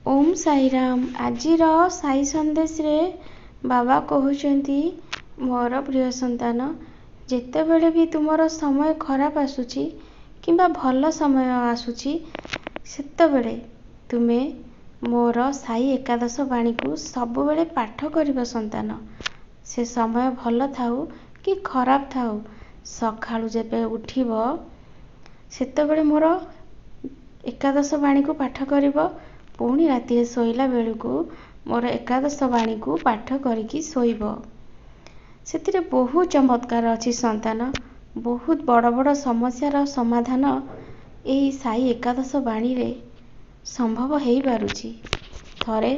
ओम साईराम। आजिर साई संदेश रे बाबा कहउचंती मोर प्रिय संतान जेतेबेले भी तुमर समय खराब आसुची किंबा भल समय आसुची सेतेबेले तुमे मोर साई एकादश बाणी को सबुबेले पाठ करिब संतान। से समय भल थाउ कि खराब थाउ सखाळु जेबे उठिब सेतेबेले मोर एकादश बाणी को पाठ करिब। पुणी राति शोइला बेलू मोर एकादश बाणी को पाठ करिकी शोइब। सेतिरे बहुत चमत्कार अच्छी संतान। बहुत बड़ बड़ समस्यार समाधान एही साई एकादश बाणी रे संभव हेई पारुची। थरे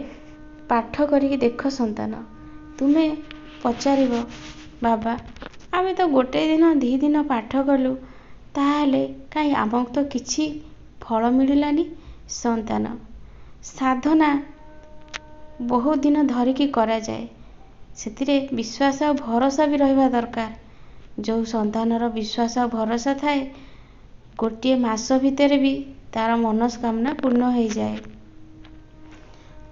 पाठ करिकी देख संतान। तुमे पचारिब बाबा आमे तो गोटे दिन दी दिन पाठ कलु ताहले काई आमक तो किछि फल मिलिलानी। संतान साधना बहुत दिन धरिकी करा जाए सेतिरे विश्वास और भरोसा भी रहिबा दरकार। जो संतानर विश्वास और भरोसा थाए गोटे मास भितर भी तार मनस्कामना पूर्ण हो जाए।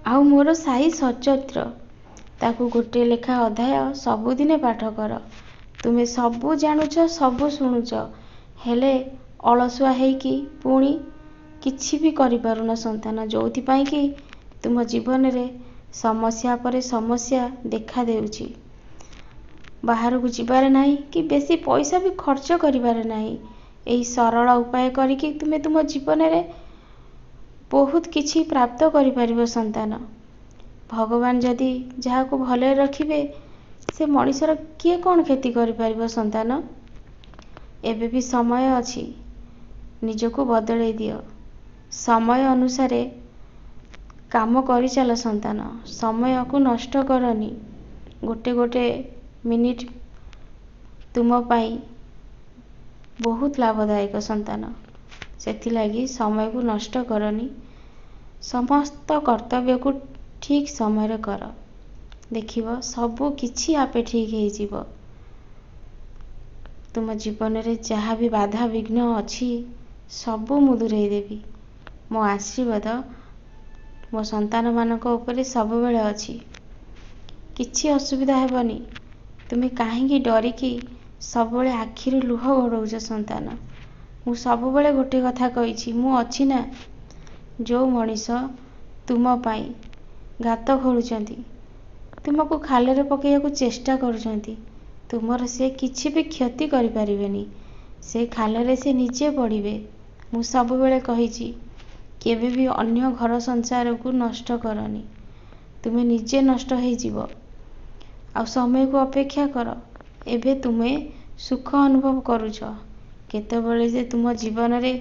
आउ मोर साई सचरित्र ताकू गोटे लेखा अध्याय सबुदिने पाठ कर। तुमे सबू जानुच सबू शुणुच हेले अलसुआ हेकी पुणी किछि भी करि पारुन संतान। जोथि पाई कि तुम जीवन रे समस्या पर समस्या देखा देउची। बाहर को जिबार नाही कि बेसी पैसा भी खर्च करिबार नाही। एही सरल उपाय करिकी तुमे तुम जीवन रे बहुत किछि प्राप्त करि परिबो संतान। भगवान जदि जहा को भले रखिबे से मनीषर किए कौन क्षति करि परिबो संतान। एबे भी समय अछि निजको बदलै दियो। समय अनुसारे काम करि चल संतान। समय को नष्ट करनी। गोटे गोटे मिनिट तुम पाई बहुत लाभदायक संतान। सेथि लागी समय को नष्ट करनी। समस्त कर्तव्य को ठीक समय रे कर। देखिबो सबू किछि आपे ठीक हेई जीवो। तुम जीवन रे जहा भी बाधा विघ्न अछि सबू मु दूरेई देबी। मो आशीर्वाद मो संतान मानक ऊपर सब बेले अछि। किछि असुविधा हेबनी। तुमे काहेकी डरिकी सब बेले आखिरु लुह गडौछ संतान। मु सब बेले गोटे कथा कहिछि मु अछि ना। जो मनीष तुम पाई गात खोलुचंती तुमको खाले रे पकेया को चेष्टा करूचंती तुमर से किछि भी क्षति करि परिबेनी। से खाले रे से नीचे पड़िबे। मु सब बेले कहिछि केबे भी अन्य घर संसार को नष्ट करनी। तुमे निजे नष्ट हेई जीवो। आ समय को अपेक्षा कर। एबे तुमे सुख अनुभव करूछ। केतेबेले जे तुम जीवन रे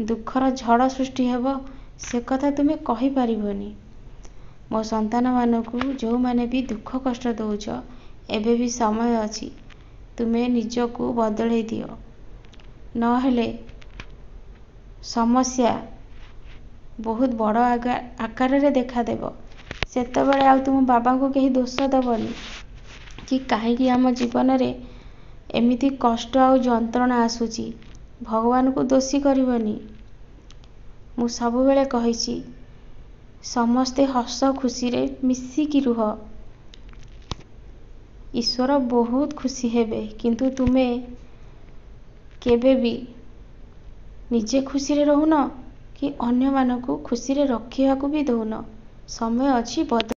दुखर झड़ सृष्टि हेबो से कथा तुमे कहि परिबोनी। मो संतान मानकू जो माने भी दुख कष्ट दउछ एबे भी समय अछि। तुमे निजको बदलै दियो न हेले समस्या बहुत बड़ आकार रे देखा देबो। सेतेबेले आ तुम बाबा को केही दोष दबनी कि काहेकि आम जीवन रे एमिति कष्ट आ जंत्रणा आसुची भगवान को दोषी करबनी। मु सब बेले कहिछि समस्ते हस खुशी रे मिसिकी रुह। ईश्वर बहुत खुशी हेबे किंतु तुमे केबे भी निजे खुशी रे रहुन कि अन्य मानकू खुशी रे रखिया को भी दउन। समय अछि बदल